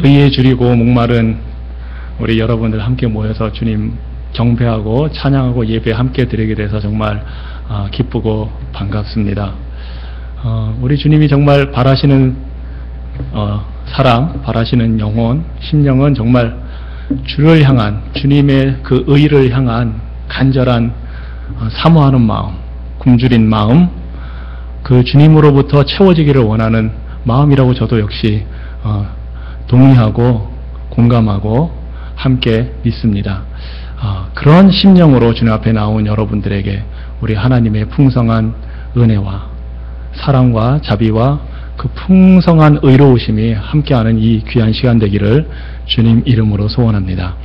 의에 줄이고 목마른 우리 여러분들 함께 모여서 주님 경배하고 찬양하고 예배 함께 드리게 돼서 정말 기쁘고 반갑습니다. 우리 주님이 정말 바라시는 사랑, 바라시는 영혼, 심령은 정말 주를 향한, 주님의 그 의를 향한 간절한 사모하는 마음, 굶주린 마음, 그 주님으로부터 채워지기를 원하는 마음이라고 저도 역시 동의하고 공감하고 함께 믿습니다. 그런 심령으로 주님 앞에 나온 여러분들에게 우리 하나님의 풍성한 은혜와 사랑과 자비와 그 풍성한 의로우심이 함께하는 이 귀한 시간 되기를 주님 이름으로 소원합니다.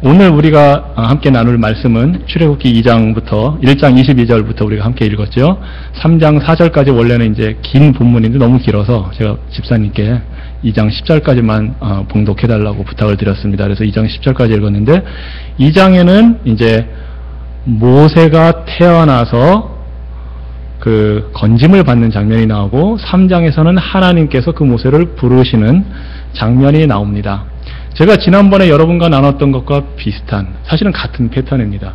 오늘 우리가 함께 나눌 말씀은 출애굽기 2장부터 1장 22절부터 우리가 함께 읽었죠. 3장 4절까지 원래는 이제 긴 본문인데 너무 길어서 제가 집사님께 2장 10절까지만 봉독해달라고 부탁을 드렸습니다. 그래서 2장 10절까지 읽었는데 2장에는 이제 모세가 태어나서 그 건짐을 받는 장면이 나오고 3장에서는 하나님께서 그 모세를 부르시는 장면이 나옵니다. 제가 지난번에 여러분과 나눴던 것과 비슷한, 사실은 같은 패턴입니다.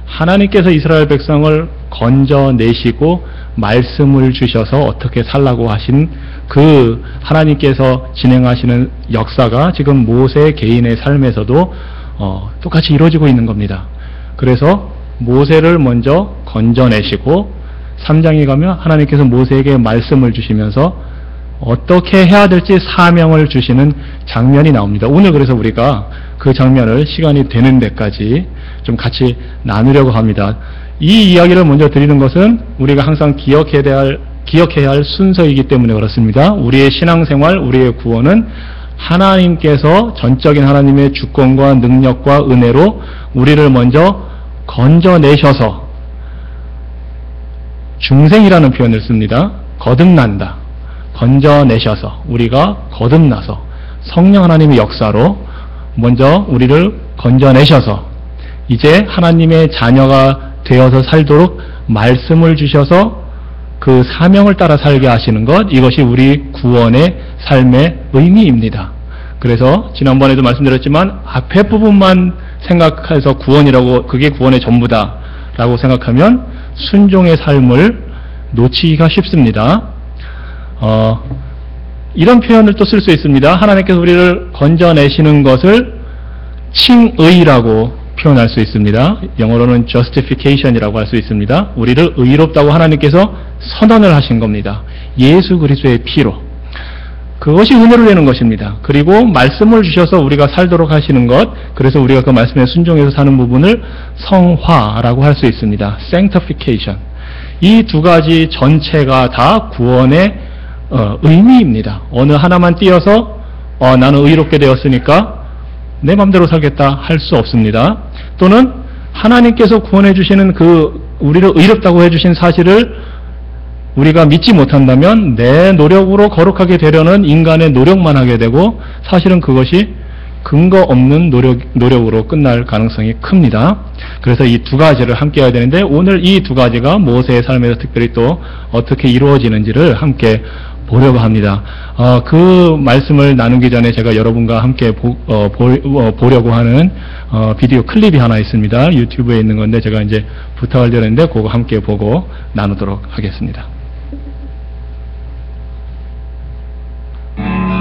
하나님께서 이스라엘 백성을 건져내시고 말씀을 주셔서 어떻게 살라고 하신 그 하나님께서 진행하시는 역사가 지금 모세 개인의 삶에서도 똑같이 이루어지고 있는 겁니다. 그래서 모세를 먼저 건져내시고 3장에 가면 하나님께서 모세에게 말씀을 주시면서 어떻게 해야 될지 사명을 주시는 장면이 나옵니다. 오늘 그래서 우리가 그 장면을 시간이 되는 데까지 좀 같이 나누려고 합니다. 이 이야기를 먼저 드리는 것은 우리가 항상 기억해야 할 순서이기 때문에 그렇습니다. 우리의 신앙생활, 우리의 구원은 하나님께서 전적인 하나님의 주권과 능력과 은혜로 우리를 먼저 건져내셔서, 중생이라는 표현을 씁니다. 거듭난다. 건져내셔서, 우리가 거듭나서 성령 하나님의 역사로 먼저 우리를 건져내셔서 이제 하나님의 자녀가 되어서 살도록 말씀을 주셔서 그 사명을 따라 살게 하시는 것, 이것이 우리 구원의 삶의 의미입니다. 그래서 지난번에도 말씀드렸지만 앞에 부분만 생각해서 구원이라고, 그게 구원의 전부다 라고 생각하면 순종의 삶을 놓치기가 쉽습니다. 이런 표현을 또 쓸 수 있습니다. 하나님께서 우리를 건져내시는 것을 칭의라고 표현할 수 있습니다. 영어로는 justification이라고 할 수 있습니다. 우리를 의롭다고 하나님께서 선언을 하신 겁니다. 예수 그리스도의 피로. 그것이 은혜로 되는 것입니다. 그리고 말씀을 주셔서 우리가 살도록 하시는 것, 그래서 우리가 그 말씀에 순종해서 사는 부분을 성화라고 할 수 있습니다. sanctification. 이 두 가지 전체가 다 구원의 의미입니다. 어느 하나만 띄어서 나는 의롭게 되었으니까 내 맘대로 살겠다 할 수 없습니다. 또는 하나님께서 구원해 주시는 그 우리를 의롭다고 해주신 사실을 우리가 믿지 못한다면 내 노력으로 거룩하게 되려는 인간의 노력만 하게 되고, 사실은 그것이 근거 없는 노력으로 끝날 가능성이 큽니다. 그래서 이 두 가지를 함께 해야 되는데, 오늘 이 두 가지가 모세의 삶에서 특별히 또 어떻게 이루어지는지를 함께 보려고 합니다. 그 말씀을 나누기 전에 제가 여러분과 함께 보려고 하는 비디오 클립이 하나 있습니다. 유튜브에 있는 건데 제가 이제 부탁을 드렸는데 그거 함께 보고 나누도록 하겠습니다.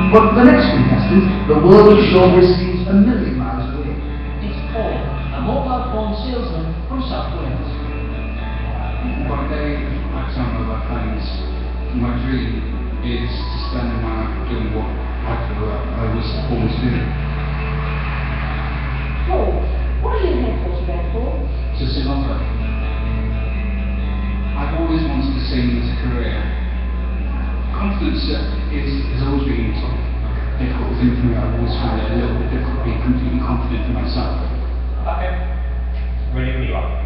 But the next contestant, the world show receives 1,000,000 miles away. It's Paul, a mobile phone salesman from South Wales. One day, I tell my other friends, my dream is to stand in my life doing what I feel like I was always doing. Paul, what are you here for today, Paul? To sing opera. I've always wanted to sing as a career. Confidence has always been a difficult thing for me. I've always found it a little bit difficult being completely confident in myself. Okay. Ready when you are.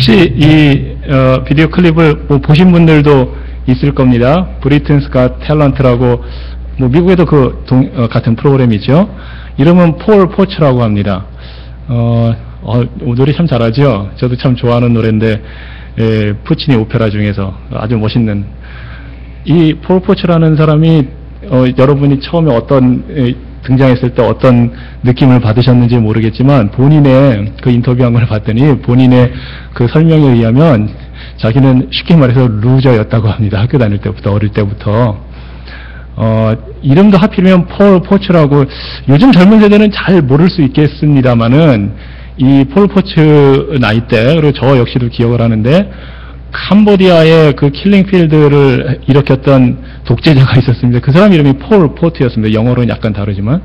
혹시 이 비디오 클립을 뭐 보신 분들도 있을 겁니다. 브리튼스 갓 탤런트라고 뭐 미국에도 같은 프로그램이죠. 이름은 폴 포츠라고 합니다. 노래 참 잘하죠. 저도 참 좋아하는 노래인데 푸치니 오페라 중에서 아주 멋있는 이 폴 포츠라는 사람이 여러분이 처음에 등장했을 때 어떤 느낌을 받으셨는지 모르겠지만 본인의 그 인터뷰한 걸 봤더니 본인의 그 설명에 의하면 자기는 쉽게 말해서 루저였다고 합니다. 학교 다닐 때부터 어릴 때부터 이름도 하필이면 폴 포츠라고 요즘 젊은 세대는 잘 모를 수 있겠습니다만은 이 폴 포츠 나이 때 그리고 저 역시도 기억을 하는데 캄보디아의 그 킬링필드를 일으켰던 독재자가 있었습니다. 그 사람 이름이 폴 포트였습니다. 영어로는 약간 다르지만.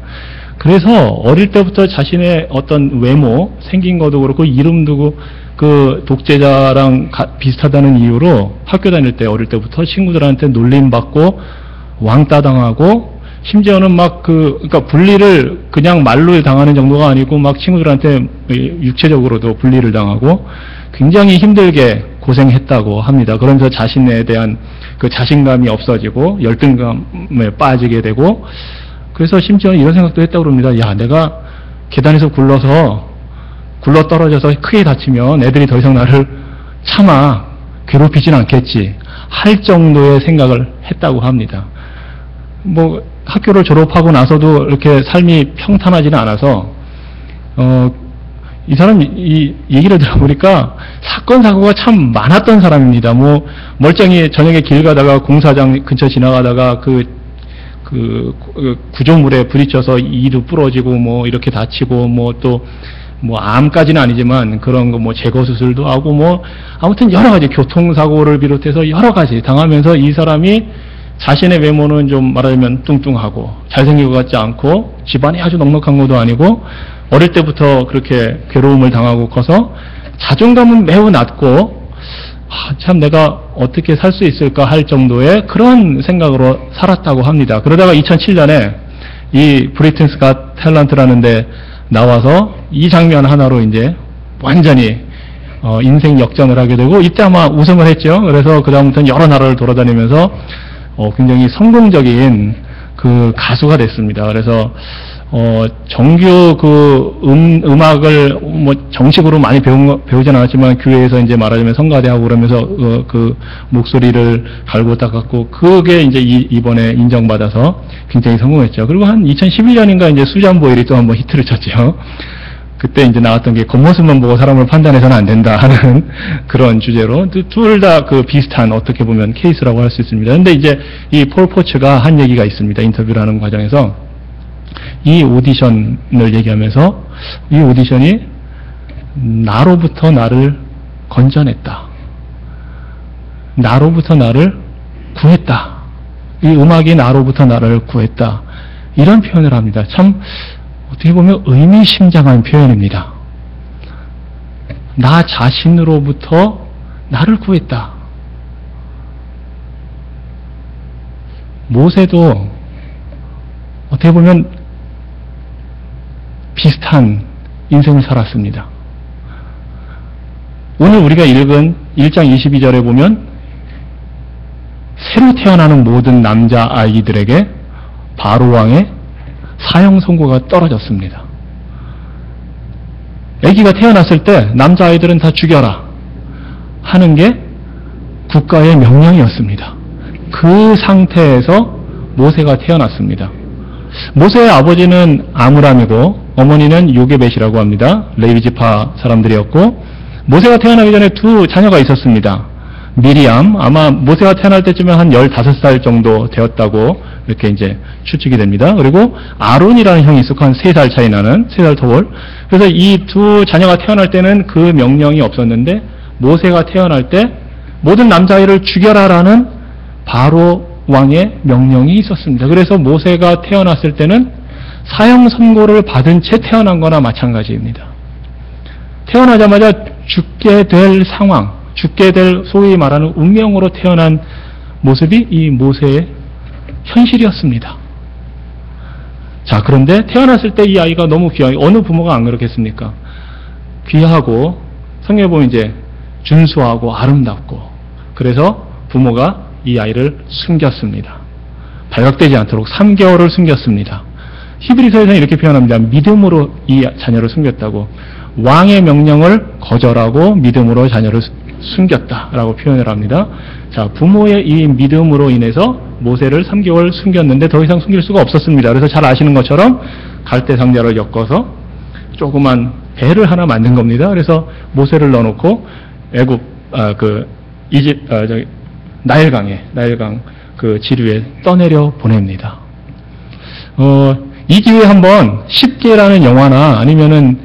그래서 어릴 때부터 자신의 어떤 외모, 생긴 것도 그렇고 이름도 그 독재자랑 비슷하다는 이유로 학교 다닐 때 어릴 때부터 친구들한테 놀림받고 왕따 당하고 심지어는 그러니까 분리를 그냥 말로 당하는 정도가 아니고 막 친구들한테 육체적으로도 분리를 당하고 굉장히 힘들게 고생했다고 합니다. 그러면서 자신에 대한 그 자신감이 없어지고 열등감에 빠지게 되고 그래서 심지어는 이런 생각도 했다고 합니다. 야, 내가 계단에서 굴러 떨어져서 크게 다치면 애들이 더 이상 나를 차마 괴롭히진 않겠지 할 정도의 생각을 했다고 합니다. 뭐 학교를 졸업하고 나서도 이렇게 삶이 평탄하지는 않아서 이 사람 이 얘기를 들어보니까 사건 사고가 참 많았던 사람입니다. 뭐 멀쩡히 저녁에 길 가다가 공사장 근처 지나가다가 그 구조물에 부딪혀서 이도 부러지고 뭐 이렇게 다치고 뭐 또 뭐 암까지는 아니지만 그런 거 뭐 제거 수술도 하고 뭐 아무튼 여러 가지 교통사고를 비롯해서 여러 가지 당하면서 이 사람이 자신의 외모는 좀 말하자면 뚱뚱하고 잘생긴 것 같지 않고 집안이 아주 넉넉한 것도 아니고 어릴 때부터 그렇게 괴로움을 당하고 커서 자존감은 매우 낮고 참 내가 어떻게 살 수 있을까 할 정도의 그런 생각으로 살았다고 합니다. 그러다가 2007년에 이 브리튼스 갓 탤런트라는 데 나와서 이 장면 하나로 이제 완전히 인생 역전을 하게 되고 이때 아마 우승을 했죠. 그래서 그 다음부터는 여러 나라를 돌아다니면서 굉장히 성공적인 그 가수가 됐습니다. 그래서 정규 그 음악을 뭐 정식으로 많이 배우진 않았지만 교회에서 이제 말하자면 성가대하고 그러면서 그 목소리를 갈고 닦았고 그게 이제 이번에 인정받아서 굉장히 성공했죠. 그리고 한 2011년인가 이제 수잔보일이 또 한번 히트를 쳤죠. 그때 이제 나왔던 게 겉모습만 보고 사람을 판단해서는 안 된다 하는 그런 주제로 둘 다 그 비슷한 어떻게 보면 케이스라고 할 수 있습니다. 근데 이제 이 폴 포츠가 한 얘기가 있습니다. 인터뷰를 하는 과정에서 이 오디션을 얘기하면서 이 오디션이 나로부터 나를 건져냈다. 나로부터 나를 구했다. 이 음악이 나로부터 나를 구했다. 이런 표현을 합니다. 참 어떻게 보면 의미심장한 표현입니다. 나 자신으로부터 나를 구했다. 모세도 어떻게 보면 비슷한 인생을 살았습니다. 오늘 우리가 읽은 1장 22절에 보면 새로 태어나는 모든 남자아이들에게 바로왕의 사형 선고가 떨어졌습니다. 아기가 태어났을 때 남자아이들은 다 죽여라 하는 게 국가의 명령이었습니다. 그 상태에서 모세가 태어났습니다. 모세의 아버지는 아므람이고 어머니는 요게벳이라고 합니다. 레위지파 사람들이었고 모세가 태어나기 전에 두 자녀가 있었습니다. 미리암, 아마 모세가 태어날 때쯤에 한 15살 정도 되었다고 이렇게 이제 추측이 됩니다. 그리고 아론이라는 형이 있었고 한 3살 차이 나는 3살 터울. 그래서 이 두 자녀가 태어날 때는 그 명령이 없었는데 모세가 태어날 때 모든 남자아이를 죽여라라는 바로 왕의 명령이 있었습니다. 그래서 모세가 태어났을 때는 사형 선고를 받은 채 태어난 거나 마찬가지입니다. 태어나자마자 죽게 될 상황, 죽게 될 소위 말하는 운명으로 태어난 모습이 이 모세의 현실이었습니다. 자, 그런데 태어났을 때 이 아이가 너무 귀하고 어느 부모가 안 그렇겠습니까? 귀하고 성경에 보면 이제 준수하고 아름답고, 그래서 부모가 이 아이를 숨겼습니다. 발각되지 않도록 3개월을 숨겼습니다. 히브리서에서는 이렇게 표현합니다. 믿음으로 이 자녀를 숨겼다고. 왕의 명령을 거절하고 믿음으로 자녀를 숨겼다라고 표현을 합니다. 자, 부모의 이 믿음으로 인해서 모세를 3개월 숨겼는데 더 이상 숨길 수가 없었습니다. 그래서 잘 아시는 것처럼 갈대 상자를 엮어서 조그만 배를 하나 만든 겁니다. 그래서 모세를 넣어놓고 나일강 그 지류에 떠내려 보냅니다. 이 기회에 한번 10개라는 영화나 아니면은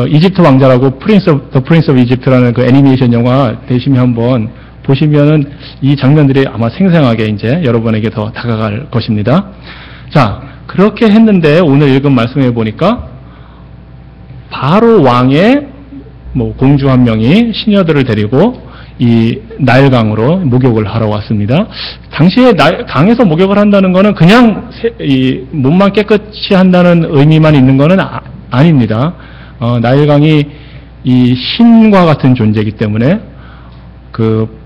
이집트 왕자라고 The Prince of Egypt라는 그 애니메이션 영화 되시면 한번 보시면은 이 장면들이 아마 생생하게 이제 여러분에게 더 다가갈 것입니다. 자, 그렇게 했는데 오늘 읽은 말씀해 보니까 바로 왕의 공주 한 명이 시녀들을 데리고 이 나일강으로 목욕을 하러 왔습니다. 당시에 강에서 목욕을 한다는 것은 그냥 이 몸만 깨끗이 한다는 의미만 있는 것은 아닙니다. 나일강이 이 신과 같은 존재이기 때문에 그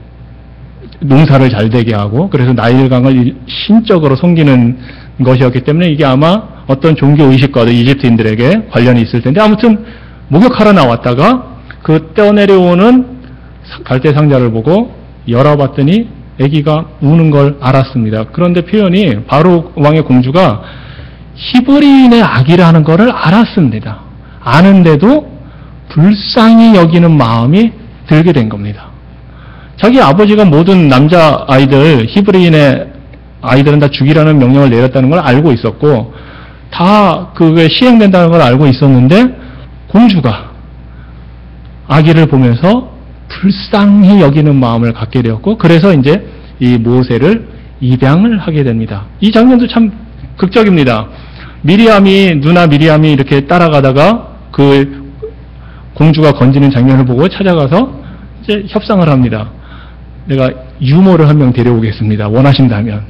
농사를 잘 되게 하고, 그래서 나일강을 신적으로 섬기는 것이었기 때문에 이게 아마 어떤 종교 의식과도 이집트인들에게 관련이 있을 텐데, 아무튼 목욕하러 나왔다가 그 떠내려오는 갈대 상자를 보고 열어봤더니 아기가 우는 걸 알았습니다. 그런데 표현이 바로 왕의 공주가 히브리인의 아기라는 것을 알았습니다. 아는데도 불쌍히 여기는 마음이 들게 된 겁니다. 자기 아버지가 모든 남자 아이들, 히브리인의 아이들은 다 죽이라는 명령을 내렸다는 걸 알고 있었고, 다 그게 시행된다는 걸 알고 있었는데, 공주가 아기를 보면서 불쌍히 여기는 마음을 갖게 되었고, 그래서 이제 이 모세를 입양을 하게 됩니다. 이 장면도 참 극적입니다. 누나 미리암이 이렇게 따라가다가 그 공주가 건지는 장면을 보고 찾아가서 이제 협상을 합니다. 내가 유모를 한 명 데려오겠습니다. 원하신다면.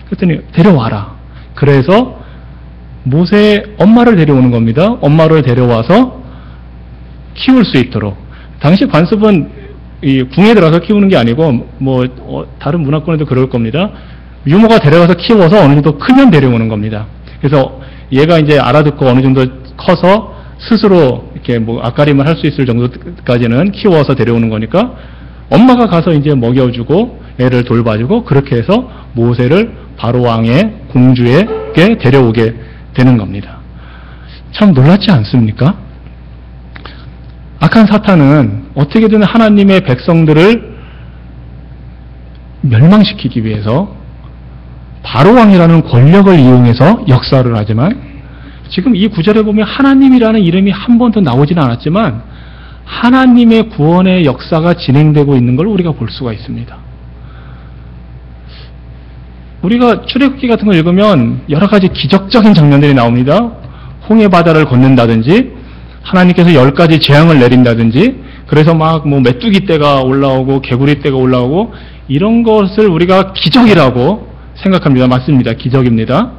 그랬더니 데려와라. 그래서 모세의 엄마를 데려오는 겁니다. 엄마를 데려와서 키울 수 있도록. 당시 관습은 이 궁에 들어가서 키우는 게 아니고 다른 문화권에도 그럴 겁니다. 유모가 데려가서 키워서 어느 정도 크면 데려오는 겁니다. 그래서 얘가 이제 알아듣고 어느 정도 커서 스스로 이렇게 앞가림을 할 수 있을 정도까지는 키워서 데려오는 거니까 엄마가 가서 이제 먹여주고 애를 돌봐주고, 그렇게 해서 모세를 바로 왕의 공주에게 데려오게 되는 겁니다. 참 놀랍지 않습니까? 악한 사탄은 어떻게든 하나님의 백성들을 멸망시키기 위해서 바로 왕이라는 권력을 이용해서 역사를 하지만, 지금 이 구절에 보면 하나님이라는 이름이 한 번도 나오지는 않았지만 하나님의 구원의 역사가 진행되고 있는 걸 우리가 볼 수가 있습니다. 우리가 출애굽기 같은 걸 읽으면 여러 가지 기적적인 장면들이 나옵니다. 홍해 바다를 걷는다든지, 하나님께서 10가지 재앙을 내린다든지, 그래서 메뚜기 떼가 올라오고 개구리 떼가 올라오고, 이런 것을 우리가 기적이라고 생각합니다. 맞습니다. 기적입니다.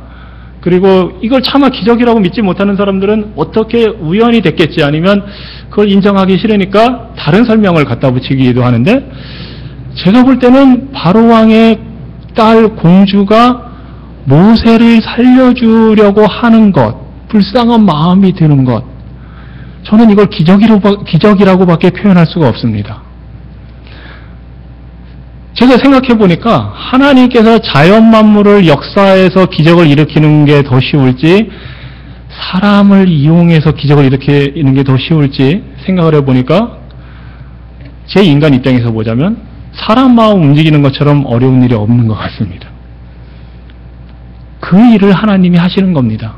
그리고 이걸 차마 기적이라고 믿지 못하는 사람들은 어떻게 우연이 됐겠지, 아니면 그걸 인정하기 싫으니까 다른 설명을 갖다 붙이기도 하는데, 제가 볼 때는 바로왕의 딸 공주가 모세를 살려주려고 하는 것, 불쌍한 마음이 드는 것, 저는 이걸 기적이라고밖에 표현할 수가 없습니다. 제가 생각해 보니까 하나님께서 자연 만물을 역사에서 기적을 일으키는 게 더 쉬울지, 사람을 이용해서 기적을 일으키는 게 더 쉬울지 생각을 해보니까, 제 인간 입장에서 보자면 사람 마음 움직이는 것처럼 어려운 일이 없는 것 같습니다. 그 일을 하나님이 하시는 겁니다.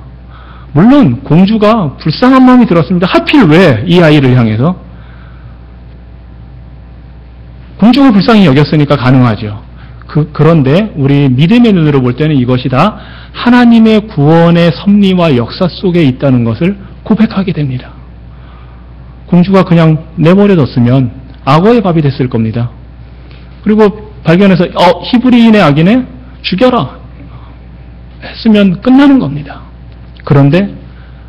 물론 공주가 불쌍한 마음이 들었습니다. 하필 왜 이 아이를 향해서? 공주가 불쌍히 여겼으니까 가능하죠. 그런데 우리 믿음의 눈으로 볼 때는 이것이 다 하나님의 구원의 섭리와 역사 속에 있다는 것을 고백하게 됩니다. 공주가 그냥 내버려뒀으면 악어의 밥이 됐을 겁니다. 그리고 발견해서 히브리인의 아기네? 죽여라 했으면 끝나는 겁니다. 그런데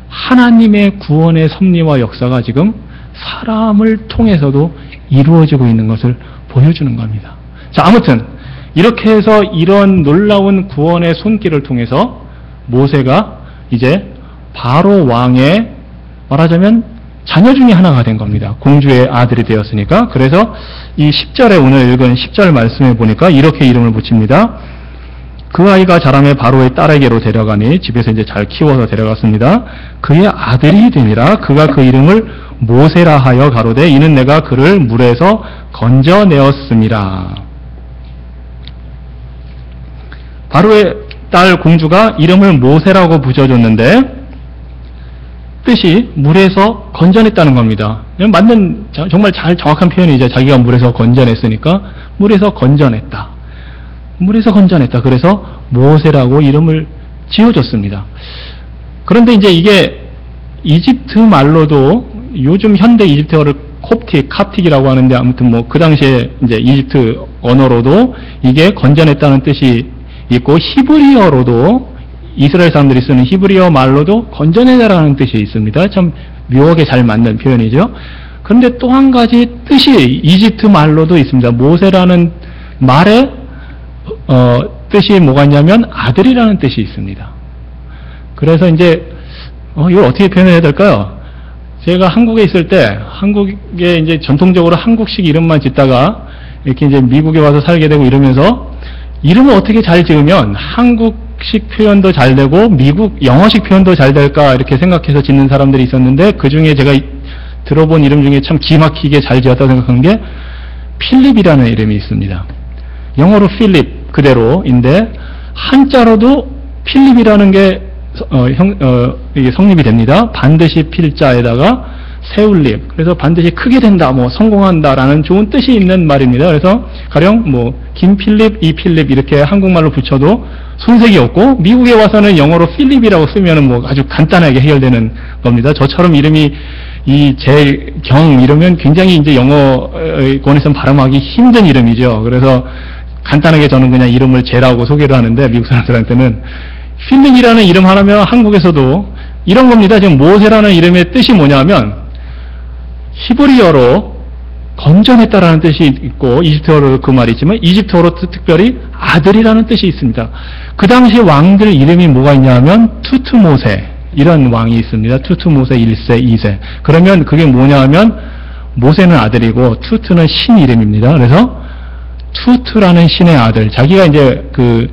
하나님의 구원의 섭리와 역사가 지금 사람을 통해서도 이루어지고 있는 것을 보여주는 겁니다. 자, 아무튼 이렇게 해서 이런 놀라운 구원의 손길을 통해서 모세가 이제 바로 왕의 말하자면 자녀 중에 하나가 된 겁니다. 공주의 아들이 되었으니까. 그래서 이 10절에 오늘 읽은 10절 말씀에 보니까 이렇게 이름을 붙입니다. 그 아이가 자라매 바로의 딸에게로 데려가니 집에서 이제 잘 키워서 데려갔습니다. 그의 아들이 되니라. 그가 그 이름을 모세라 하여 가로되 이는 내가 그를 물에서 건져내었음이라. 바로의 딸 공주가 이름을 모세라고 붙여줬는데 뜻이 물에서 건져냈다는 겁니다. 맞는 정말 잘 정확한 표현이죠. 자기가 물에서 건져냈으니까 물에서 건져냈다. 물에서 건져냈다. 그래서 모세라고 이름을 지어줬습니다. 그런데 이제 이게 이집트 말로도 요즘 현대 이집트어를 캑틱이라고 하는데 아무튼 뭐 그 당시에 이제 이집트 언어로도 이게 건져냈다는 뜻이 있고 히브리어로도 이스라엘 사람들이 쓰는 히브리어 말로도 건져내다라는 뜻이 있습니다. 참 묘하게 잘 맞는 표현이죠. 그런데 또 한 가지 뜻이 이집트 말로도 있습니다. 모세라는 말의 뜻이 뭐가 있냐면 아들이라는 뜻이 있습니다. 그래서 이제 이걸 어떻게 표현해야 될까요? 제가 한국에 있을 때 한국에 이제 전통적으로 한국식 이름만 짓다가 이렇게 이제 미국에 와서 살게 되고 이러면서 이름을 어떻게 잘 지으면 한국식 표현도 잘 되고 미국 영어식 표현도 잘 될까 이렇게 생각해서 짓는 사람들이 있었는데 그 중에 제가 들어본 이름 중에 참 기막히게 잘 지었다고 생각하는 게 필립이라는 이름이 있습니다. 영어로 필립 그대로인데 한자로도 필립이라는 게 이게 성립이 됩니다. 반드시 필자에다가 세울립. 그래서 반드시 크게 된다, 뭐 성공한다라는 좋은 뜻이 있는 말입니다. 그래서 가령 뭐 김필립, 이필립 이렇게 한국말로 붙여도 손색이 없고 미국에 와서는 영어로 필립이라고 쓰면은 뭐 아주 간단하게 해결되는 겁니다. 저처럼 이름이 이 재경 이러면 굉장히 이제 영어권에서는 발음하기 힘든 이름이죠. 그래서 간단하게 저는 그냥 이름을 제라고 소개를 하는데 미국 사람들한테는 필립이라는 이름 하나면 한국에서도 이런 겁니다. 지금 모세라는 이름의 뜻이 뭐냐면 히브리어로 건져냈다라는 뜻이 있고 이집트어로 그 말이 있지만 이집트어로 특별히 아들이라는 뜻이 있습니다. 그 당시 왕들 이름이 뭐가 있냐면 투트모세 이런 왕이 있습니다. 투트모세 1세, 2세. 그러면 그게 뭐냐 하면 모세는 아들이고 투트는 신 이름입니다. 그래서 투트라는 신의 아들. 자기가 이제 그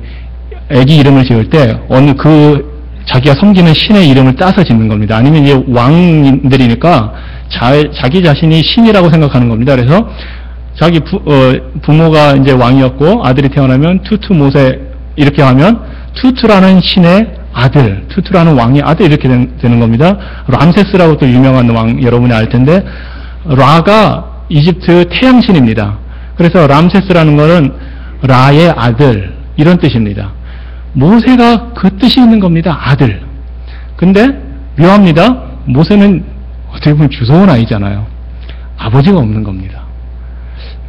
애기 이름을 지을 때 어느 그 자기가 섬기는 신의 이름을 따서 짓는 겁니다. 아니면 이제 왕들이니까 자기 자신이 신이라고 생각하는 겁니다. 그래서 자기 부모가 이제 왕이었고 아들이 태어나면 투트모세 이렇게 하면 투트라는 신의 아들, 투트라는 왕의 아들 이렇게 되는 겁니다. 람세스라고 또 유명한 왕 여러분이 알 텐데 라가 이집트 태양신입니다. 그래서 람세스라는 거는 라의 아들 이런 뜻입니다. 모세가 그 뜻이 있는 겁니다. 아들. 근데 묘합니다. 모세는 어떻게 보면 주워온 아이잖아요. 아버지가 없는 겁니다.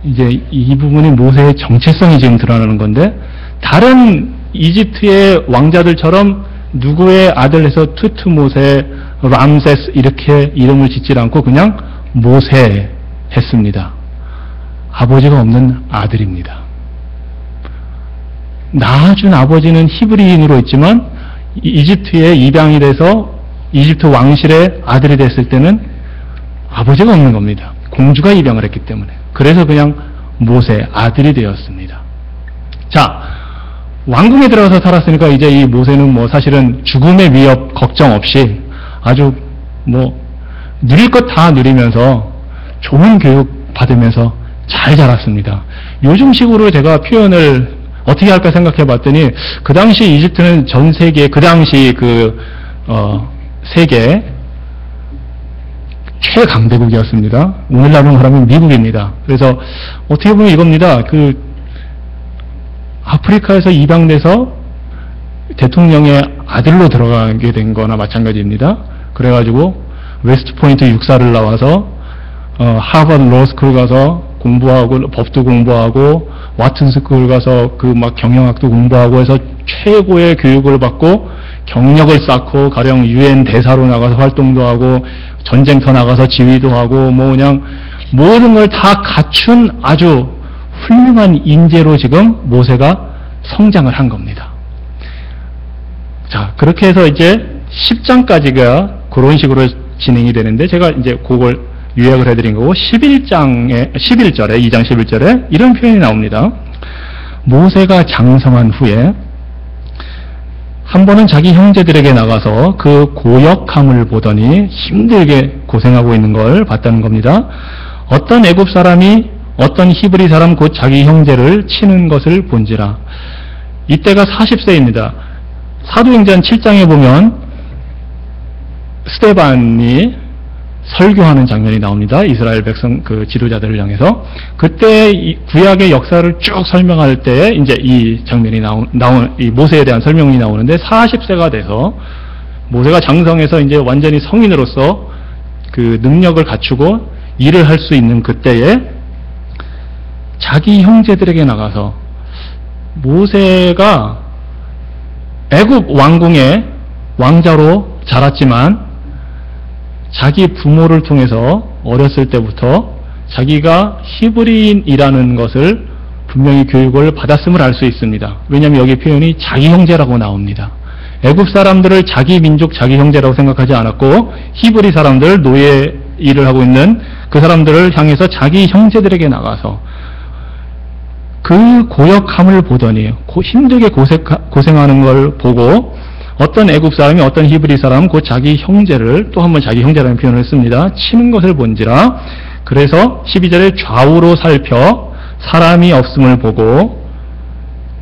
이제 이 부분이 모세의 정체성이 지금 드러나는 건데 다른 이집트의 왕자들처럼 누구의 아들 해서 투트모세, 람세스 이렇게 이름을 짓질 않고 그냥 모세 했습니다. 아버지가 없는 아들입니다. 낳아준 아버지는 히브리인으로 있지만 이집트의 입양이 돼서 이집트 왕실의 아들이 됐을 때는 아버지가 없는 겁니다. 공주가 입양을 했기 때문에. 그래서 그냥 모세 아들이 되었습니다. 자, 왕궁에 들어가서 살았으니까 이제 이 모세는 뭐 사실은 죽음의 위협 걱정 없이 아주 뭐 누릴 것 다 누리면서 좋은 교육 받으면서 잘 자랐습니다. 요즘식으로 제가 표현을 어떻게 할까 생각해 봤더니 그 당시 이집트는 전 세계 그 당시 세계 최강대국이었습니다. 오늘날로 말하면 미국입니다. 그래서 어떻게 보면 이겁니다. 그 아프리카에서 입양돼서 대통령의 아들로 들어가게 된 거나 마찬가지입니다. 그래가지고 웨스트포인트 육사를 나와서 하버드 로스쿨 가서 공부하고 법도 공부하고 와튼 스쿨 가서 그 막 경영학도 공부하고 해서 최고의 교육을 받고 경력을 쌓고 가령 UN 대사로 나가서 활동도 하고 전쟁터 나가서 지휘도 하고 뭐 그냥 모든 걸 다 갖춘 아주 훌륭한 인재로 지금 모세가 성장을 한 겁니다. 자, 그렇게 해서 이제 10장까지가 그런 식으로 진행이 되는데, 제가 이제 그걸 요약을 해드린 거고, 11절에, 2장 11절에 이런 표현이 나옵니다. 모세가 장성한 후에 한 번은 자기 형제들에게 나가서 그 고역함을 보더니 힘들게 고생하고 있는 걸 봤다는 겁니다. 어떤 애굽 사람이 어떤 히브리 사람 곧 자기 형제를 치는 것을 본지라. 이때가 40세입니다. 사도행전 7장에 보면 스데반이 설교하는 장면이 나옵니다. 이스라엘 백성 그 지도자들을 향해서. 그때 이 구약의 역사를 쭉 설명할 때 이제 이 장면이 이 모세에 대한 설명이 나오는데, 40세가 돼서 모세가 장성해서 이제 완전히 성인으로서 그 능력을 갖추고 일을 할 수 있는 그때에 자기 형제들에게 나가서, 모세가 애굽 왕궁의 왕자로 자랐지만 자기 부모를 통해서 어렸을 때부터 자기가 히브리인이라는 것을 분명히 교육을 받았음을 알 수 있습니다. 왜냐하면 여기 표현이 자기 형제라고 나옵니다. 애굽 사람들을 자기 민족, 자기 형제라고 생각하지 않았고, 히브리 사람들, 노예 일을 하고 있는 그 사람들을 향해서 자기 형제들에게 나가서 그 고역함을 보더니, 힘들게 고생하는 걸 보고, 어떤 애굽 사람이 어떤 히브리 사람 곧 자기 형제를, 또 한번 자기 형제라는 표현을 씁니다. 치는 것을 본지라. 그래서 12절에 좌우로 살펴 사람이 없음을 보고,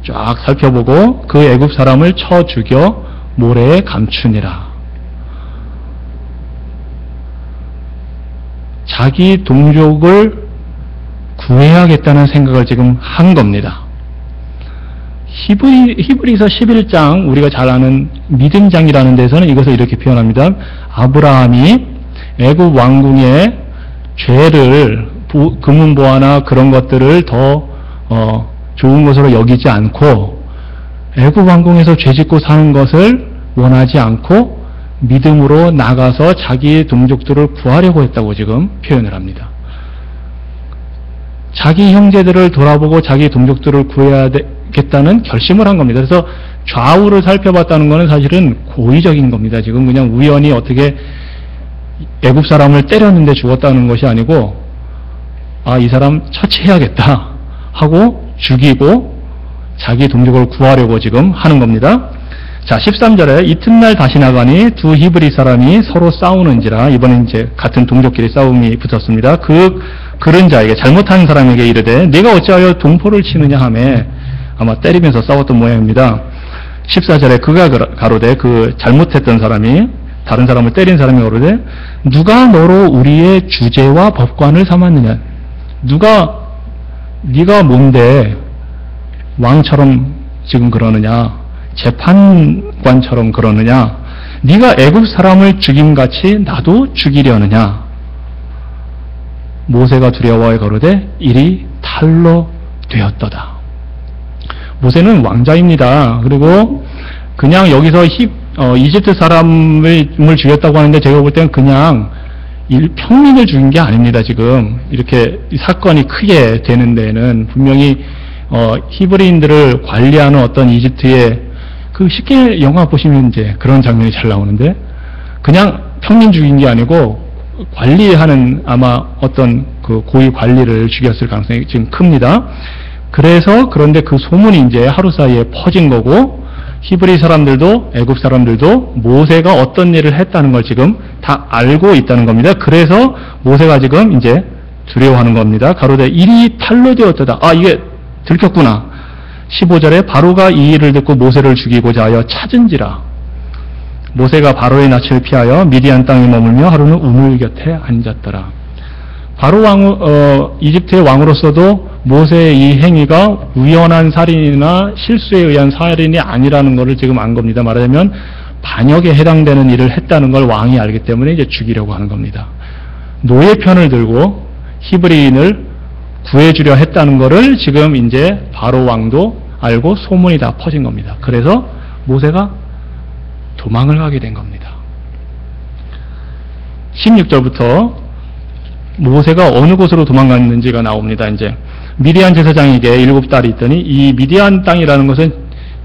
쫙 살펴보고 그 애굽 사람을 쳐 죽여 모래에 감추니라. 자기 동족을 구해야겠다는 생각을 지금 한 겁니다. 히브리서 11장, 우리가 잘 아는 믿음장이라는 데서는 이것을 이렇게 표현합니다. 아브라함이 애굽 왕궁의 죄를, 금은보화나 그런 것들을 더 좋은 것으로 여기지 않고, 애굽 왕궁에서 죄짓고 사는 것을 원하지 않고 믿음으로 나가서 자기의 동족들을 구하려고 했다고 지금 표현을 합니다. 자기 형제들을 돌아보고 자기 동족들을 구해야 겠다는 결심을 한 겁니다. 그래서 좌우를 살펴봤다는 것은 사실은 고의적인 겁니다. 지금 그냥 우연히 어떻게 애굽 사람을 때렸는데 죽었다는 것이 아니고, 아, 이 사람 처치해야겠다 하고 죽이고 자기 동족을 구하려고 지금 하는 겁니다. 자, 13절에 이튿날 다시 나가니 두 히브리 사람이 서로 싸우는지라. 이번엔 이제 같은 동족끼리 싸움이 붙었습니다. 그런 자에게, 잘못한 사람에게 이르되 네가 어찌하여 동포를 치느냐 하매, 아마 때리면서 싸웠던 모양입니다. 14절에 그가 가로되, 그 잘못했던 사람이, 다른 사람을 때린 사람이 가로되, 누가 너로 우리의 주제와 법관을 삼았느냐. 네가 뭔데 왕처럼 지금 그러느냐, 재판관처럼 그러느냐, 네가 애굽 사람을 죽임같이 나도 죽이려느냐. 모세가 두려워해 가로되 일이 탈로 되었도다. 모세는 왕자입니다. 그리고 그냥 여기서 이집트 사람을 죽였다고 하는데, 제가 볼 때는 그냥 평민을 죽인 게 아닙니다. 지금 이렇게 사건이 크게 되는 데는 분명히 히브리인들을 관리하는 어떤 이집트의, 그 쉽게 영화 보시면 이제 그런 장면이 잘 나오는데, 그냥 평민 죽인 게 아니고 관리하는, 아마 어떤 그 고위 관리를 죽였을 가능성이 지금 큽니다. 그래서, 그런데 그 소문이 이제 하루 사이에 퍼진 거고, 히브리 사람들도 애굽 사람들도 모세가 어떤 일을 했다는 걸 지금 다 알고 있다는 겁니다. 그래서 모세가 지금 이제 두려워하는 겁니다. 가로되 일이 탈로 되었다. 아, 이게 들켰구나. 15절에 바로가 이 일을 듣고 모세를 죽이고자 하여 찾은지라. 모세가 바로의 낯을 피하여 미디안 땅에 머물며 하루는 우물 곁에 앉았더라. 바로 이집트의 왕으로서도 모세의 이 행위가 우연한 살인이나 실수에 의한 살인이 아니라는 것을 지금 안 겁니다. 말하자면 반역에 해당되는 일을 했다는 걸 왕이 알기 때문에 이제 죽이려고 하는 겁니다. 노예 편을 들고 히브리인을 구해주려 했다는 것을 지금 이제 바로 왕도 알고 소문이 다 퍼진 겁니다. 그래서 모세가 도망을 가게 된 겁니다. 16절부터 모세가 어느 곳으로 도망갔는지가 나옵니다. 이제 미디안 제사장에게 7딸이 있더니 이 미디안 땅이라는 것은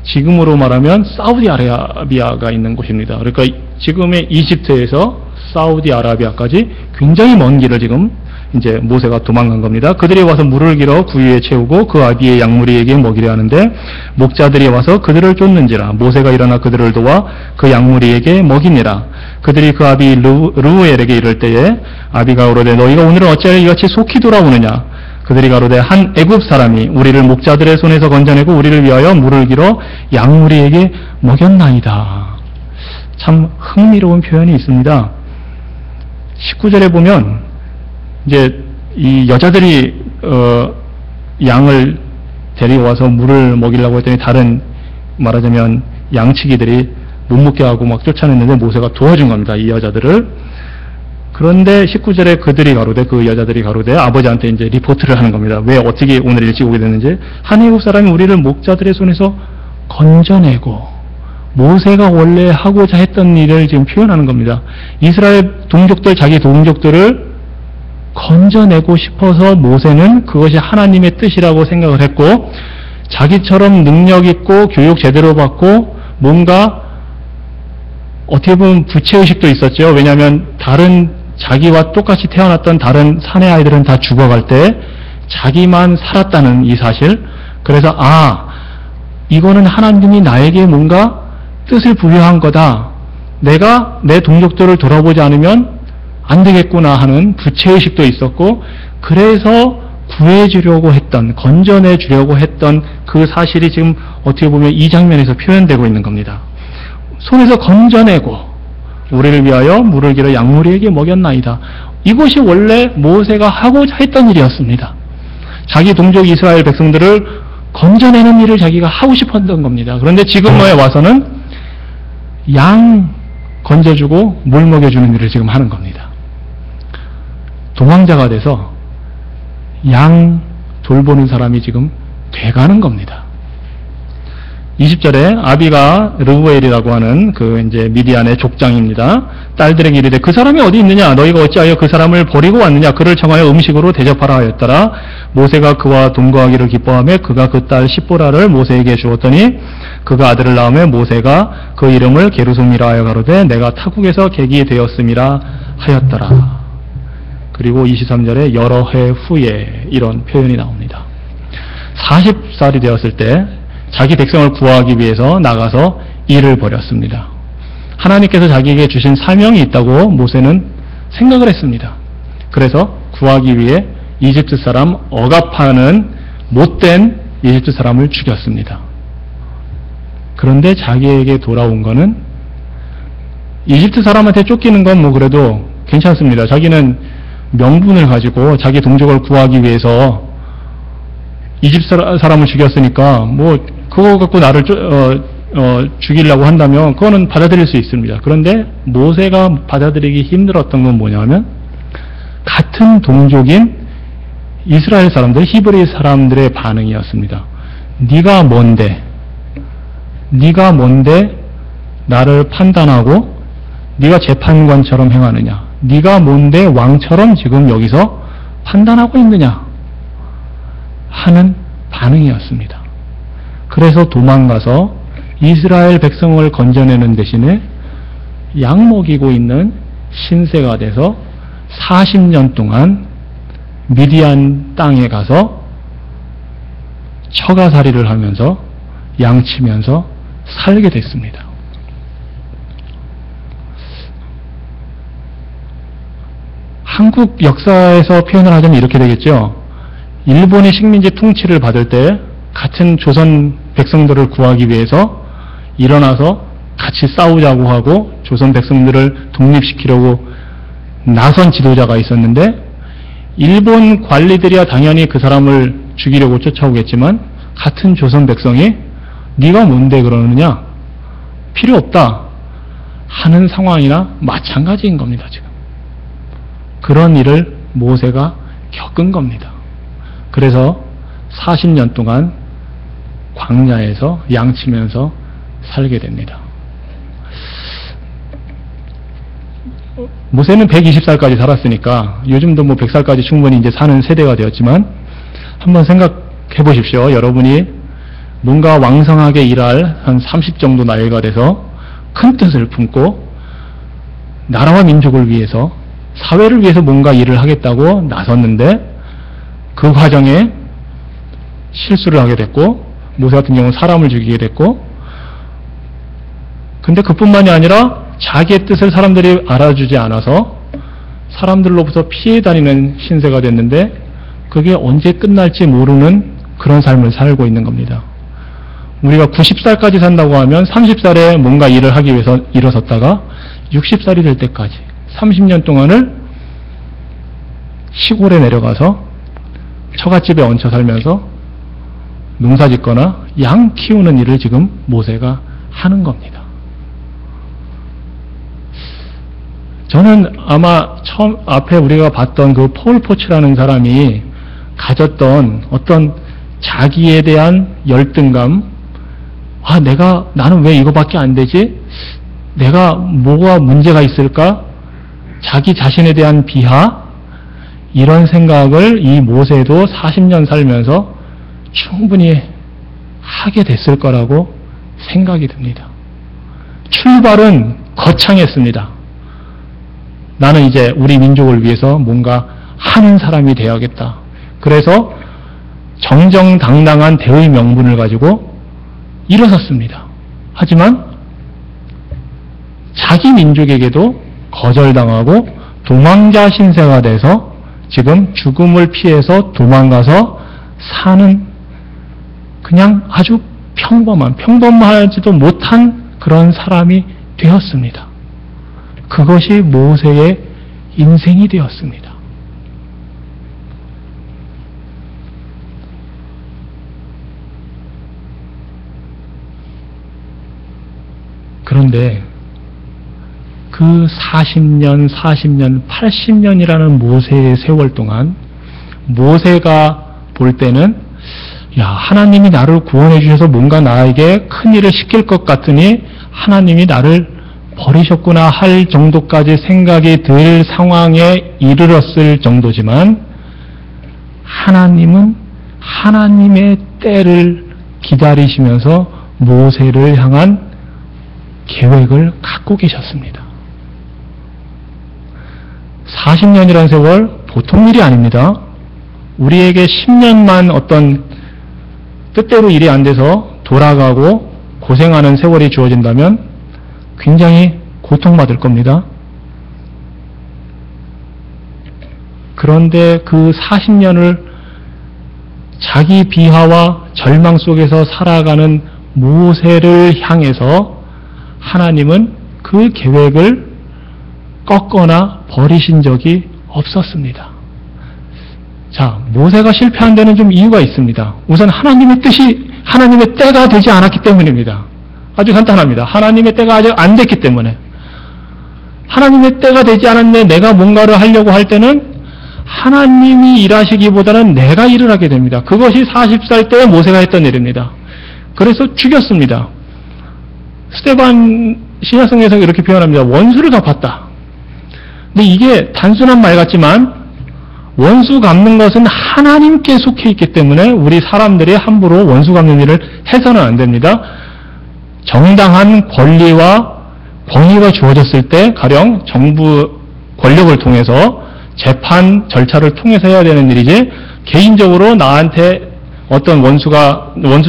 지금으로 말하면 사우디아라비아가 있는 곳입니다. 그러니까 지금의 이집트에서 사우디아라비아까지 굉장히 먼 길을 지금 이제 모세가 도망간 겁니다. 그들이 와서 물을 길어 구유에 채우고 그 아비의 양무리에게 먹이려 하는데 목자들이 와서 그들을 쫓는지라. 모세가 일어나 그들을 도와 그 양무리에게 먹이니라. 그들이 그 아비 르우엘에게 이를 때에 아비가 오르되 너희가 오늘은 어찌하여 이같이 속히 돌아오느냐. 그들이 가로되 한 애굽 사람이 우리를 목자들의 손에서 건져내고 우리를 위하여 물을 길어 양무리에게 먹였나이다. 참 흥미로운 표현이 있습니다. 19절에 보면 이제 이 여자들이 양을 데려와서 물을 먹이려고 했더니 다른 말하자면 양치기들이 못 먹게 하고 막 쫓아냈는데 모세가 도와준 겁니다. 이 여자들을. 그런데 19절에 그들이 가로되 그 여자들이 가로되 아버지한테 이제 리포트를 하는 겁니다. 왜 어떻게 오늘 일찍 오게 됐는지. 한 애국 사람이 우리를 목자들의 손에서 건져내고 모세가 원래 하고자 했던 일을 지금 표현하는 겁니다. 이스라엘 동족들 자기 동족들을 건져내고 싶어서 모세는 그것이 하나님의 뜻이라고 생각을 했고 자기처럼 능력 있고 교육 제대로 받고 뭔가 어떻게 보면 부채의식도 있었죠. 왜냐하면 다른 자기와 똑같이 태어났던 다른 사내 아이들은 다 죽어갈 때 자기만 살았다는 이 사실. 그래서 이거는 하나님이 나에게 뭔가 뜻을 부여한 거다. 내가 내 동족들을 돌아보지 않으면 안 되겠구나 하는 부채의식도 있었고 그래서 구해주려고 했던 건져내주려고 했던 그 사실이 지금 어떻게 보면 이 장면에서 표현되고 있는 겁니다. 손에서 건져내고 우리를 위하여 물을 길어 양무리에게 먹였나이다. 이것이 원래 모세가 하고자 했던 일이었습니다. 자기 동족 이스라엘 백성들을 건져내는 일을 자기가 하고 싶었던 겁니다. 그런데 지금에 와서는 양 건져주고 물 먹여주는 일을 지금 하는 겁니다. 도망자가 돼서 양 돌보는 사람이 지금 돼가는 겁니다. 20절에 아비가 르우엘이라고 하는 그 이제 미디안의 족장입니다. 딸들에게 이르되 그 사람이 어디 있느냐? 너희가 어찌하여 그 사람을 버리고 왔느냐? 그를 청하여 음식으로 대접하라 하였더라. 모세가 그와 동거하기를 기뻐하며 그가 그 딸 십보라를 모세에게 주었더니 그가 아들을 낳으며 모세가 그 이름을 게르솜이라 하여 가로되 내가 타국에서 객이 되었음이라 하였더라. 그리고 23절에 여러 해 후에 이런 표현이 나옵니다. 40살이 되었을 때 자기 백성을 구하기 위해서 나가서 일을 벌였습니다. 하나님께서 자기에게 주신 사명이 있다고 모세는 생각을 했습니다. 그래서 구하기 위해 이집트 사람 억압하는 못된 이집트 사람을 죽였습니다. 그런데 자기에게 돌아온 거는 이집트 사람한테 쫓기는 건 뭐 그래도 괜찮습니다. 자기는 명분을 가지고 자기 동족을 구하기 위해서 이집트 사람을 죽였으니까 뭐 그거 갖고 나를 죽이려고 한다면 그거는 받아들일 수 있습니다. 그런데 모세가 받아들이기 힘들었던 건 뭐냐면 같은 동족인 이스라엘 사람들, 히브리 사람들의 반응이었습니다. 네가 뭔데 나를 판단하고 네가 재판관처럼 행하느냐? 네가 뭔데 왕처럼 지금 여기서 판단하고 있느냐? 하는 반응이었습니다. 그래서 도망가서 이스라엘 백성을 건져내는 대신에 양 먹이고 있는 신세가 돼서 40년 동안 미디안 땅에 가서 처가살이를 하면서 양치면서 살게 됐습니다. 한국 역사에서 표현을 하자면 이렇게 되겠죠. 일본이 식민지 통치를 받을 때 같은 조선 백성들을 구하기 위해서 일어나서 같이 싸우자고 하고 조선 백성들을 독립시키려고 나선 지도자가 있었는데 일본 관리들이야 당연히 그 사람을 죽이려고 쫓아오겠지만 같은 조선 백성이 네가 뭔데 그러느냐? 필요 없다 하는 상황이나 마찬가지인 겁니다. 지금 그런 일을 모세가 겪은 겁니다. 그래서 40년 동안 광야에서 양치면서 살게 됩니다. 모세는 120살까지 살았으니까 요즘도 뭐 100살까지 충분히 이제 사는 세대가 되었지만 한번 생각해 보십시오. 여러분이 뭔가 왕성하게 일할 한 30 정도 나이가 돼서 큰 뜻을 품고 나라와 민족을 위해서 사회를 위해서 뭔가 일을 하겠다고 나섰는데 그 과정에 실수를 하게 됐고 모세 같은 경우는 사람을 죽이게 됐고 근데 그뿐만이 아니라 자기의 뜻을 사람들이 알아주지 않아서 사람들로부터 피해 다니는 신세가 됐는데 그게 언제 끝날지 모르는 그런 삶을 살고 있는 겁니다. 우리가 90살까지 산다고 하면 30살에 뭔가 일을 하기 위해서 일어섰다가 60살이 될 때까지 30년 동안을 시골에 내려가서 처갓집에 얹혀 살면서 농사 짓거나 양 키우는 일을 지금 모세가 하는 겁니다. 저는 아마 처음 앞에 우리가 봤던 그 폴 포츠라는 사람이 가졌던 어떤 자기에 대한 열등감, 나는 왜 이거밖에 안 되지? 내가 뭐가 문제가 있을까? 자기 자신에 대한 비하, 이런 생각을 이 모세도 40년 살면서 충분히 하게 됐을 거라고 생각이 듭니다. 출발은 거창했습니다. 나는 이제 우리 민족을 위해서 뭔가 하는 사람이 되어야겠다. 그래서 정정당당한 대의 명분을 가지고 일어섰습니다. 하지만 자기 민족에게도 거절당하고 도망자 신세가 돼서 지금 죽음을 피해서 도망가서 사는 그냥 아주 평범하지도 못한 그런 사람이 되었습니다. 그것이 모세의 인생이 되었습니다. 그런데 그 40년, 80년이라는 모세의 세월 동안 모세가 볼 때는 하나님이 나를 구원해 주셔서 뭔가 나에게 큰 일을 시킬 것 같으니 하나님이 나를 버리셨구나 할 정도까지 생각이 들 상황에 이르렀을 정도지만 하나님은 하나님의 때를 기다리시면서 모세를 향한 계획을 갖고 계셨습니다. 40년이라는 세월 보통 일이 아닙니다. 우리에게 10년만 어떤 뜻대로 일이 안 돼서 돌아가고 고생하는 세월이 주어진다면 굉장히 고통받을 겁니다. 그런데 그 40년을 자기 비하와 절망 속에서 살아가는 모세를 향해서 하나님은 그 계획을 꺾거나 버리신 적이 없었습니다. 자, 모세가 실패한 데는 좀 이유가 있습니다. 우선 하나님의 때가 되지 않았기 때문입니다. 아주 간단합니다. 하나님의 때가 아직 안 됐기 때문에. 하나님의 때가 되지 않았는데 내가 뭔가를 하려고 할 때는 하나님이 일하시기보다는 내가 일을 하게 됩니다. 그것이 40살 때 모세가 했던 일입니다. 그래서 죽였습니다. 스데반 신약성에서 이렇게 표현합니다. 원수를 갚았다. 근데 이게 단순한 말 같지만 원수 갚는 것은 하나님께 속해 있기 때문에 우리 사람들이 함부로 원수 갚는 일을 해서는 안 됩니다. 정당한 권리와 권위가 주어졌을 때 가령 정부 권력을 통해서 재판 절차를 통해서 해야 되는 일이지 개인적으로 나한테 어떤 원수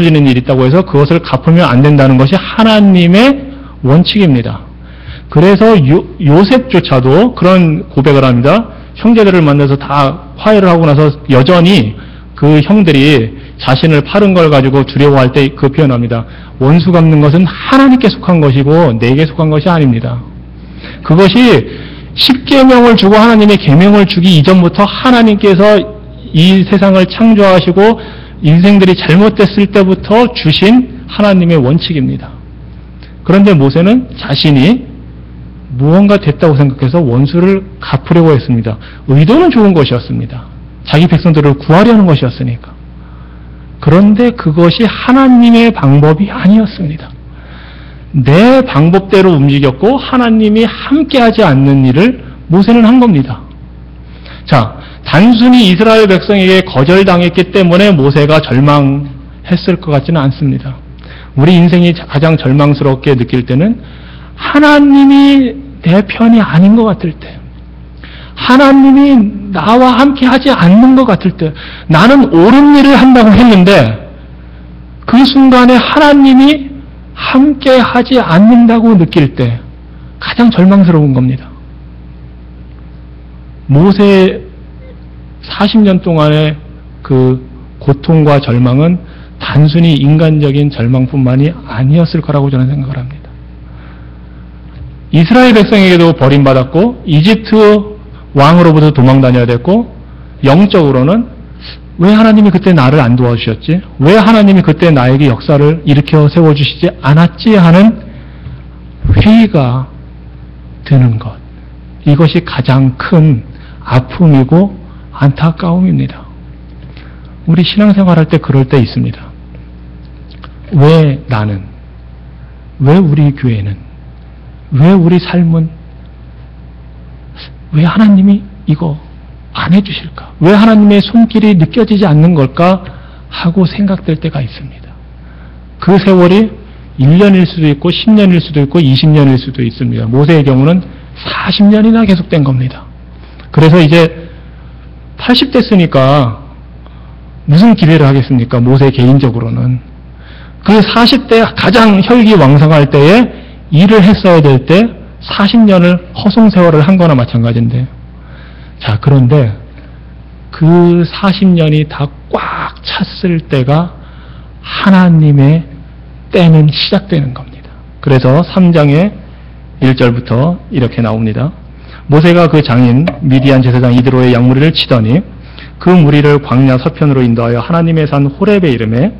지는 일이 있다고 해서 그것을 갚으면 안 된다는 것이 하나님의 원칙입니다. 그래서 요셉조차도 그런 고백을 합니다. 형제들을 만나서 다 화해를 하고 나서 여전히 그 형들이 자신을 파른 걸 가지고 두려워할 때 그 표현합니다. 원수 갚는 것은 하나님께 속한 것이고 내게 속한 것이 아닙니다. 그것이 10계명을 주고 하나님의 계명을 주기 이전부터 하나님께서 이 세상을 창조하시고 인생들이 잘못됐을 때부터 주신 하나님의 원칙입니다. 그런데 모세는 자신이 무언가 됐다고 생각해서 원수를 갚으려고 했습니다. 의도는 좋은 것이었습니다. 자기 백성들을 구하려는 것이었으니까. 그런데 그것이 하나님의 방법이 아니었습니다. 내 방법대로 움직였고 하나님이 함께하지 않는 일을 모세는 한 겁니다. 자, 단순히 이스라엘 백성에게 거절당했기 때문에 모세가 절망했을 것 같지는 않습니다. 우리 인생이 가장 절망스럽게 느낄 때는 하나님이 내 편이 아닌 것 같을 때, 하나님이 나와 함께 하지 않는 것 같을 때, 나는 옳은 일을 한다고 했는데 그 순간에 하나님이 함께 하지 않는다고 느낄 때 가장 절망스러운 겁니다. 모세 40년 동안의 그 고통과 절망은 단순히 인간적인 절망뿐만이 아니었을 거라고 저는 생각을 합니다. 이스라엘 백성에게도 버림받았고 이집트 왕으로부터 도망다녀야 됐고 영적으로는 왜 하나님이 그때 나를 안 도와주셨지? 왜 하나님이 그때 나에게 역사를 일으켜 세워주시지 않았지? 하는 회의가 드는 것. 이것이 가장 큰 아픔이고 안타까움입니다. 우리 신앙생활할 때 그럴 때 있습니다. 왜 나는? 왜 우리 교회는? 왜 우리 삶은? 왜 하나님이 이거 안 해주실까? 왜 하나님의 손길이 느껴지지 않는 걸까? 하고 생각될 때가 있습니다. 그 세월이 1년일 수도 있고 10년일 수도 있고 20년일 수도 있습니다. 모세의 경우는 40년이나 계속된 겁니다. 그래서 이제 80대였으니까 무슨 기대를 하겠습니까? 모세 개인적으로는. 그 40대 가장 혈기왕성할 때에 일을 했어야 될 때 40년을 허송세월을 한 거나 마찬가지인데, 자, 그런데 그 40년이 다 꽉 찼을 때가 하나님의 때는 시작되는 겁니다. 그래서 3장의 1절부터 이렇게 나옵니다. 모세가 그 장인 미디안 제사장 이드로의 양무리를 치더니 그 무리를 광야 서편으로 인도하여 하나님의 산 호렙에 이르매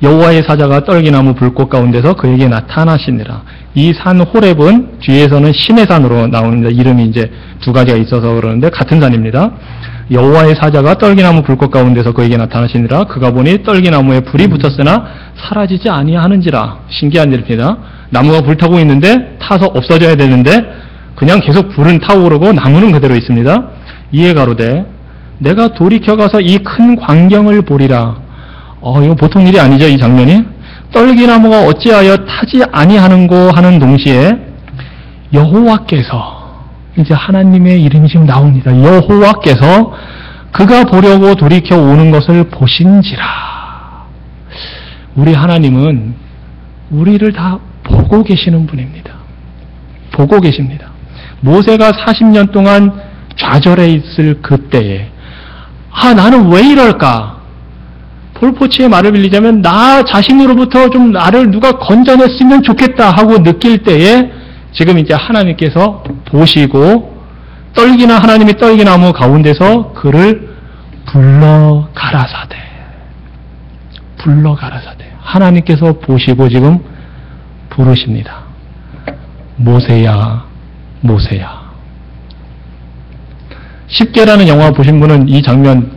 여호와의 사자가 떨기나무 불꽃 가운데서 그에게 나타나시니라. 이 산 호렙은 뒤에서는 신의 산으로 나옵니다. 이름이 이제 두 가지가 있어서 그러는데 같은 산입니다. 여호와의 사자가 떨기나무 불꽃 가운데서 그에게 나타나시니라. 그가 보니 떨기나무에 불이 붙었으나 사라지지 아니하는지라. 신기한 일입니다. 나무가 불타고 있는데 타서 없어져야 되는데 그냥 계속 불은 타오르고 나무는 그대로 있습니다. 이에 가로되 내가 돌이켜가서 이 큰 광경을 보리라. 이거 보통 일이 아니죠, 이 장면이. 떨기나무가 어찌하여 타지 아니하는고 하는 동시에 여호와께서, 이제 하나님의 이름이 지금 나옵니다. 여호와께서 그가 보려고 돌이켜 오는 것을 보신지라. 우리 하나님은 우리를 다 보고 계시는 분입니다. 보고 계십니다. 모세가 40년 동안 좌절해 있을 그때에 나는 왜 이럴까? 폴포치의 말을 빌리자면 나 자신으로부터 좀 나를 누가 건져냈으면 좋겠다 하고 느낄 때에 지금 이제 하나님께서 보시고 하나님이 떨기나무 가운데서 그를 불러 가라사대. 하나님께서 보시고 지금 부르십니다. 모세야, 모세야. 10개라는 영화 보신 분은 이 장면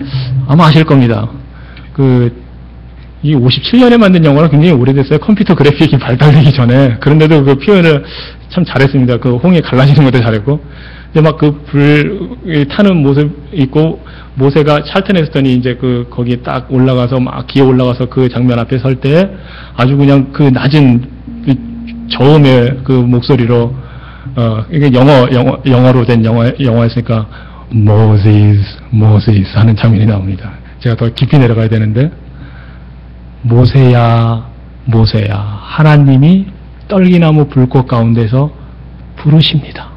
아마 아실 겁니다. 이 57년에 만든 영화는 굉장히 오래됐어요. 컴퓨터 그래픽이 발달되기 전에. 그런데도 그 표현을 참 잘했습니다. 그 홍이 갈라지는 것도 잘했고. 이제 막 그 불 타는 모습 있고, 모세가 찰튼했더니 이제 거기에 딱 올라가서 막 기어 올라가서 그 장면 앞에 설 때 아주 그냥 그 낮은 저음의 그 목소리로, 이게 영어로 된 영화였으니까, 모세스 하는 장면이 나옵니다. 제가 더 깊이 내려가야 되는데, 모세야, 모세야. 하나님이 떨기나무 불꽃 가운데서 부르십니다.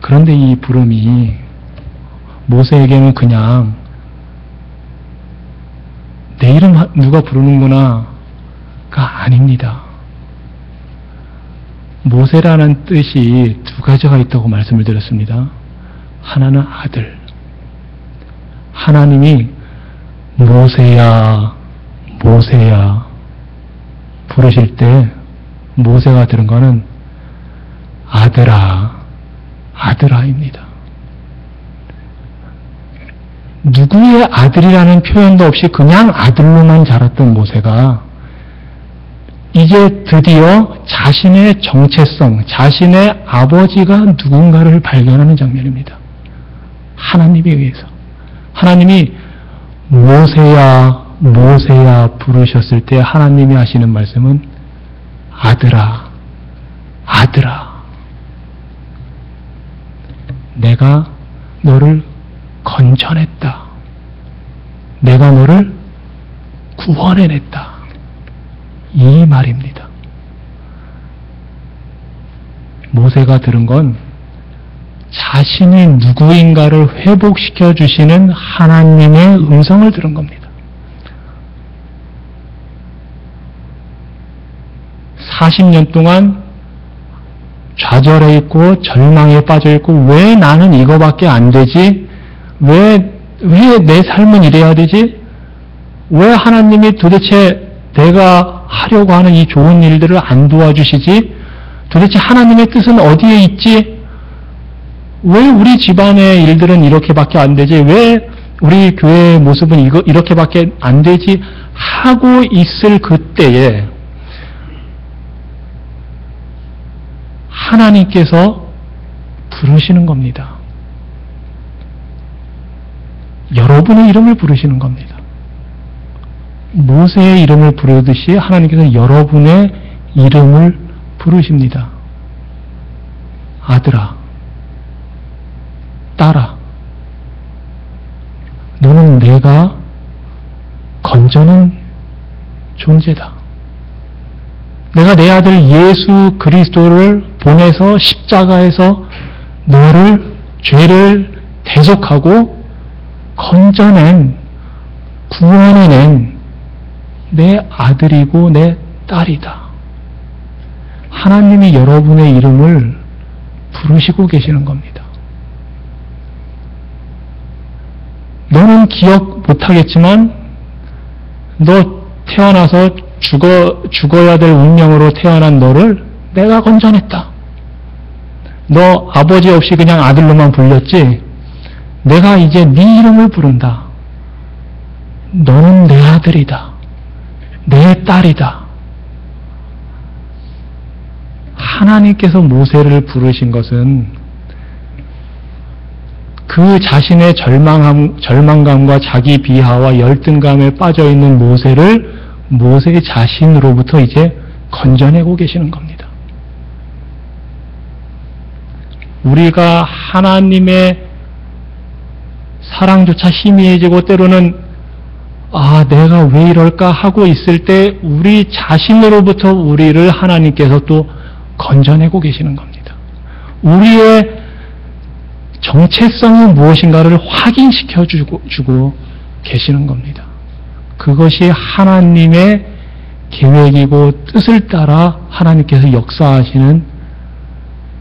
그런데 이 부름이 모세에게는 그냥 내 이름 누가 부르는구나가 아닙니다. 모세라는 뜻이 두 가지가 있다고 말씀을 드렸습니다. 하나는 아들. 하나님이 모세야, 모세야 부르실 때 모세가 들은 거는 아들아, 아들아입니다. 누구의 아들이라는 표현도 없이 그냥 아들로만 자랐던 모세가 이제 드디어 자신의 정체성, 자신의 아버지가 누군가를 발견하는 장면입니다. 하나님에 의해서. 하나님이 모세야, 모세야 부르셨을 때 하나님이 하시는 말씀은 아들아, 아들아. 내가 너를 건져냈다. 내가 너를 구원해냈다. 이 말입니다. 모세가 들은 건 자신이 누구인가를 회복시켜 주시는 하나님의 음성을 들은 겁니다. 40년 동안 좌절해 있고 절망에 빠져 있고 왜 나는 이거밖에 안 되지? 왜 내 삶은 이래야 되지? 왜 하나님이 도대체 내가 하려고 하는 이 좋은 일들을 안 도와주시지? 도대체 하나님의 뜻은 어디에 있지? 왜 우리 집안의 일들은 이렇게밖에 안 되지? 왜 우리 교회의 모습은 이렇게밖에 안 되지? 하고 있을 그때에 하나님께서 부르시는 겁니다. 여러분의 이름을 부르시는 겁니다. 모세의 이름을 부르듯이 하나님께서 여러분의 이름을 부르십니다. 아들아, 딸아, 너는 내가 건져낸 존재다. 내가 내 아들 예수 그리스도를 보내서 십자가에서 너를 죄를 대속하고 건져낸, 구원해낸 내 아들이고 내 딸이다. 하나님이 여러분의 이름을 부르시고 계시는 겁니다. 너는 기억 못하겠지만 너 태어나서 죽어야 될 운명으로 태어난 너를 내가 건져냈다. 너 아버지 없이 그냥 아들로만 불렸지? 내가 이제 네 이름을 부른다. 너는 내 아들이다. 내 딸이다. 하나님께서 모세를 부르신 것은 그 자신의 절망감과 자기 비하와 열등감에 빠져있는 모세를 모세 자신으로부터 이제 건져내고 계시는 겁니다. 우리가 하나님의 사랑조차 희미해지고 때로는 내가 왜 이럴까 하고 있을 때 우리 자신으로부터 우리를 하나님께서 또 건져내고 계시는 겁니다. 우리의 정체성이 무엇인가를 확인시켜 주고 계시는 겁니다. 그것이 하나님의 계획이고 뜻을 따라 하나님께서 역사하시는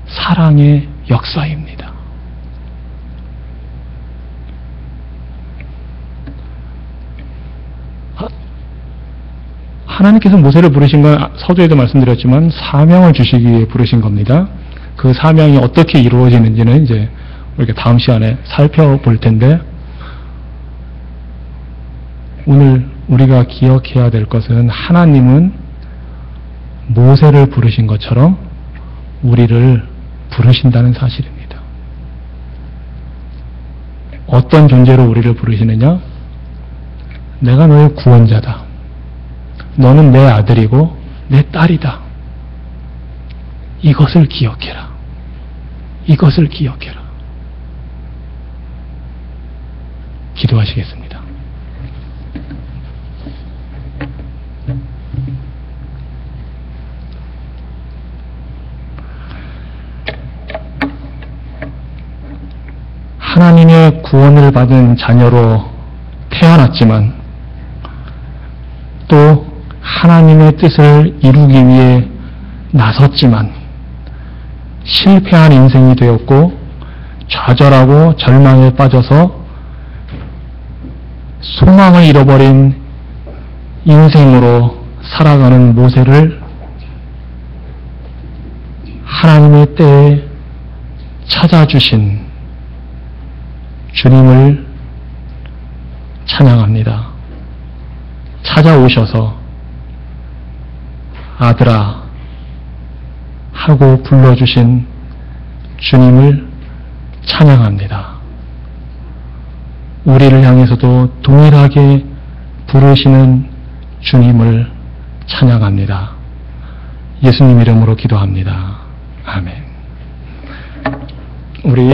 사랑의 역사입니다. 하나님께서 모세를 부르신 건 서두에도 말씀드렸지만 사명을 주시기 위해 부르신 겁니다. 그 사명이 어떻게 이루어지는지는 이제 우리가 다음 시간에 살펴볼 텐데, 오늘 우리가 기억해야 될 것은 하나님은 모세를 부르신 것처럼 우리를 부르신다는 사실입니다. 어떤 존재로 우리를 부르시느냐? 내가 너의 구원자다. 너는 내 아들이고 내 딸이다. 이것을 기억해라. 이것을 기억해라. 기도하시겠습니다. 하나님의 구원을 받은 자녀로 태어났지만 또 하나님의 뜻을 이루기 위해 나섰지만 실패한 인생이 되었고 좌절하고 절망에 빠져서 소망을 잃어버린 인생으로 살아가는 모세를 하나님의 때에 찾아주신 주님을 찬양합니다. 찾아오셔서 아들아 하고 불러주신 주님을 찬양합니다. 우리를 향해서도 동일하게 부르시는 주님을 찬양합니다. 예수님 이름으로 기도합니다. 아멘. 우리